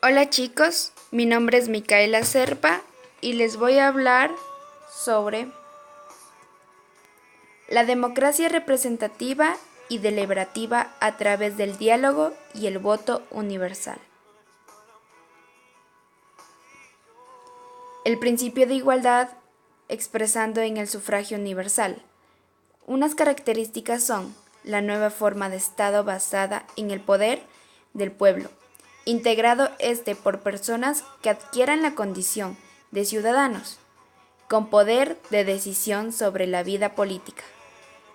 Hola chicos, mi nombre es Micaela Serpa y les voy a hablar sobre la democracia representativa y deliberativa a través del diálogo y el voto universal. El principio de igualdad expresando en el sufragio universal. Unas características son la nueva forma de Estado basada en el poder del pueblo, integrado por personas que adquieran la condición de ciudadanos, con poder de decisión sobre la vida política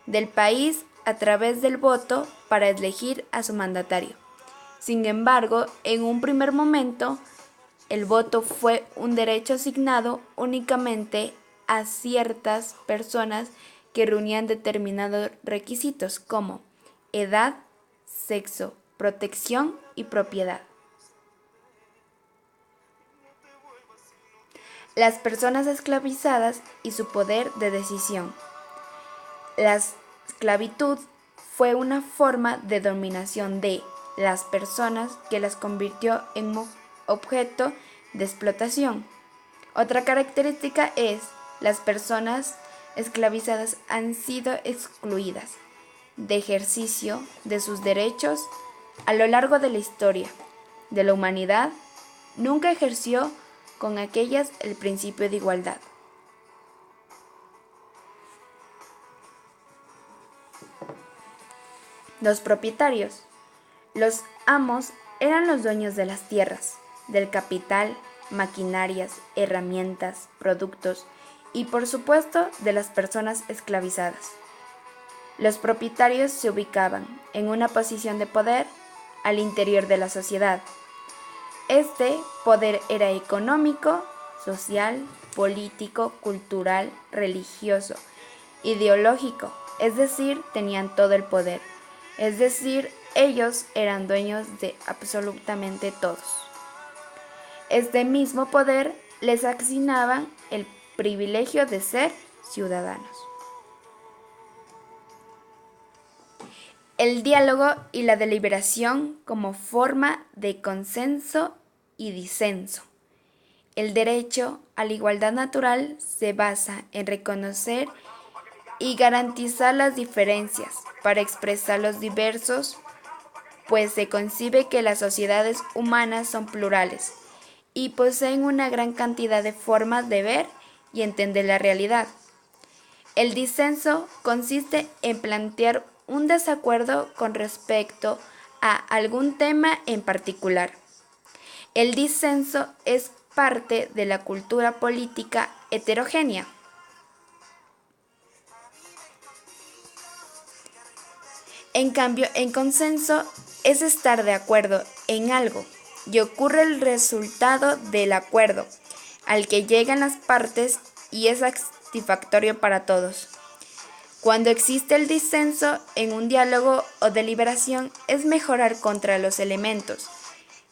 del país a través del voto para elegir a su mandatario. Sin embargo, en un primer momento, el voto fue un derecho asignado únicamente a ciertas personas que reunían determinados requisitos como edad, sexo, protección y propiedad. Las personas esclavizadas y su poder de decisión. La esclavitud fue una forma de dominación de las personas que las convirtió en objeto de explotación. Otra característica es las personas esclavizadas han sido excluidas de ejercicio de sus derechos a lo largo de la historia de la humanidad. Nunca ejerció con aquellas el principio de igualdad. Los propietarios. Los amos eran los dueños de las tierras, del capital, maquinarias, herramientas, productos y por supuesto de las personas esclavizadas. Los propietarios se ubicaban en una posición de poder al interior de la sociedad. Este poder era económico, social, político, cultural, religioso, ideológico, es decir, tenían todo el poder. Es decir, ellos eran dueños de absolutamente todos. Este mismo poder les asignaban el privilegio de ser ciudadanos. El diálogo y la deliberación como forma de consenso y disenso. El derecho a la igualdad natural se basa en reconocer y garantizar las diferencias para expresar los diversos, pues se concibe que las sociedades humanas son plurales y poseen una gran cantidad de formas de ver y entender la realidad. El disenso consiste en plantear un desacuerdo con respecto a algún tema en particular. El disenso es parte de la cultura política heterogénea. En cambio, en consenso es estar de acuerdo en algo y ocurre el resultado del acuerdo al que llegan las partes y es satisfactorio para todos. Cuando existe el disenso en un diálogo o deliberación es mejorar contra los elementos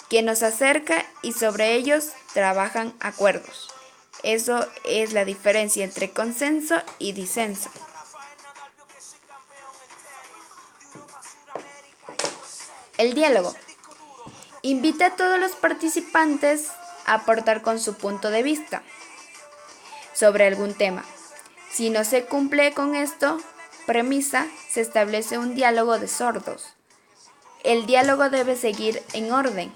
que nos acerca y sobre ellos trabajan acuerdos. Eso es la diferencia entre consenso y disenso. El diálogo invita a todos los participantes a aportar con su punto de vista sobre algún tema. Si no se cumple con esta premisa, se establece un diálogo de sordos. El diálogo debe seguir en orden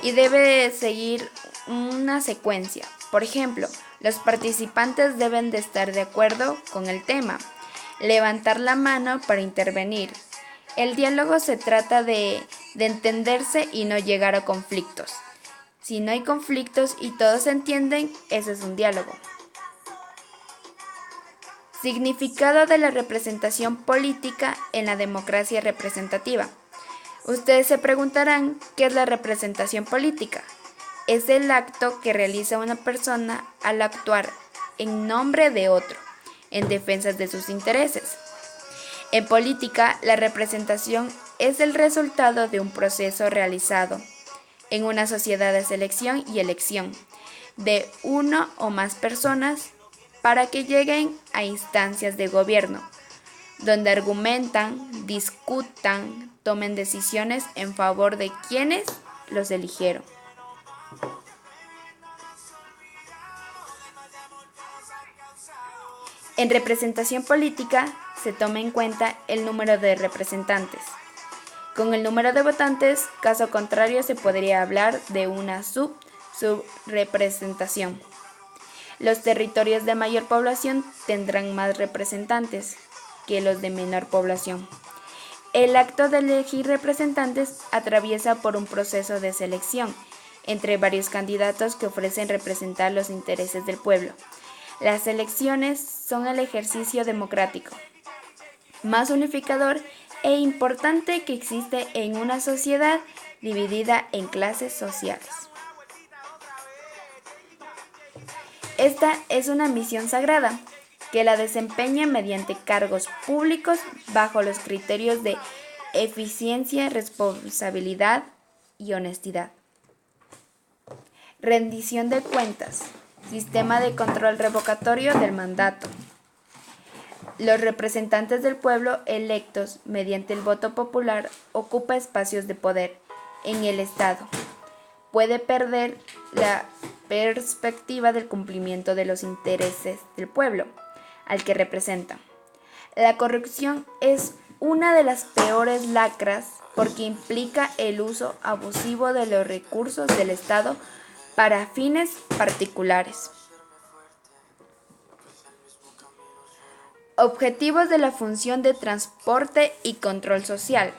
y debe seguir una secuencia. Por ejemplo, los participantes deben de estar de acuerdo con el tema, levantar la mano para intervenir. El diálogo se trata de entenderse y no llegar a conflictos. Si no hay conflictos y todos se entienden, ese es un diálogo. Significado de la representación política en la democracia representativa. Ustedes se preguntarán, ¿qué es la representación política? Es el acto que realiza una persona al actuar en nombre de otro, en defensa de sus intereses. En política, la representación es el resultado de un proceso realizado en una sociedad de selección y elección de una o más personas para que lleguen a instancias de gobierno, donde argumentan, discutan, tomen decisiones en favor de quienes los eligieron. En representación política se toma en cuenta el número de representantes. Con el número de votantes, caso contrario, se podría hablar de una subrepresentación. Los territorios de mayor población tendrán más representantes que los de menor población. El acto de elegir representantes atraviesa por un proceso de selección entre varios candidatos que ofrecen representar los intereses del pueblo. Las elecciones son el ejercicio democrático más unificador e importante que existe en una sociedad dividida en clases sociales. Esta es una misión sagrada que la desempeña mediante cargos públicos bajo los criterios de eficiencia, responsabilidad y honestidad. Rendición de cuentas. Sistema de control revocatorio del mandato. Los representantes del pueblo electos mediante el voto popular ocupa espacios de poder en el Estado. Puede perder la perspectiva del cumplimiento de los intereses del pueblo al que representa. La corrupción es una de las peores lacras porque implica el uso abusivo de los recursos del Estado para fines particulares. Objetivos de la función de transporte y control social.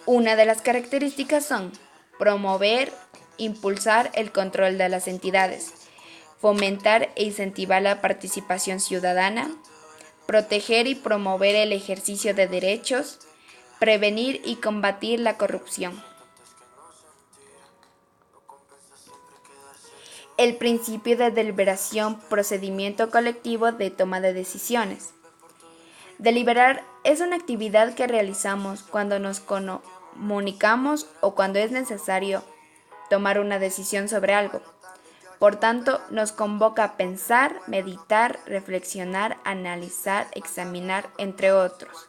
Una de las características son promover, impulsar el control de las entidades, fomentar e incentivar la participación ciudadana, proteger y promover el ejercicio de derechos, prevenir y combatir la corrupción. El principio de deliberación, procedimiento colectivo de toma de decisiones. Deliberar es una actividad que realizamos cuando nos comunicamos o cuando es necesario tomar una decisión sobre algo. Por tanto, nos convoca a pensar, meditar, reflexionar, analizar, examinar, entre otros.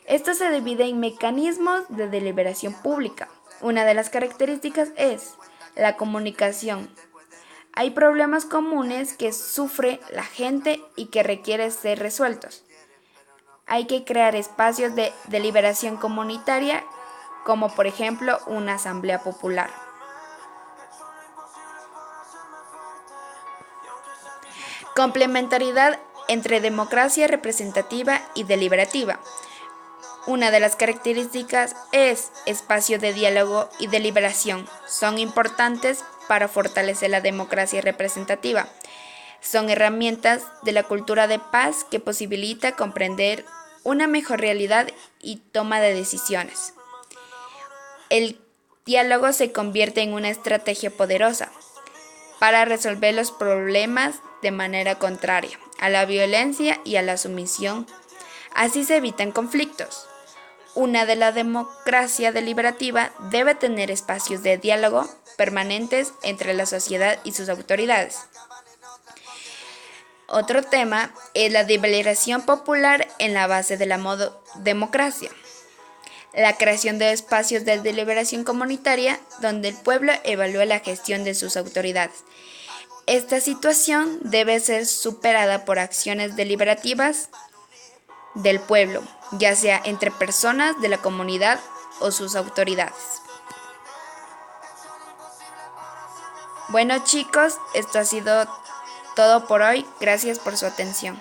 Esto se divide en mecanismos de deliberación pública. Una de las características es la comunicación. Hay problemas comunes que sufre la gente y que requieren ser resueltos. Hay que crear espacios de deliberación comunitaria, como por ejemplo una asamblea popular. Complementariedad entre democracia representativa y deliberativa. Una de las características es espacio de diálogo y deliberación. Son importantes para fortalecer la democracia representativa. Son herramientas de la cultura de paz que posibilita comprender una mejor realidad y toma de decisiones. El diálogo se convierte en una estrategia poderosa para resolver los problemas de manera contraria a la violencia y a la sumisión. Así se evitan conflictos. Una de la democracia deliberativa debe tener espacios de diálogo permanentes entre la sociedad y sus autoridades. Otro tema es la deliberación popular en la base de la democracia. La creación de espacios de deliberación comunitaria donde el pueblo evalúe la gestión de sus autoridades. Esta situación debe ser superada por acciones deliberativas del pueblo, ya sea entre personas de la comunidad o sus autoridades. Bueno chicos, esto ha sido todo por hoy. Gracias por su atención.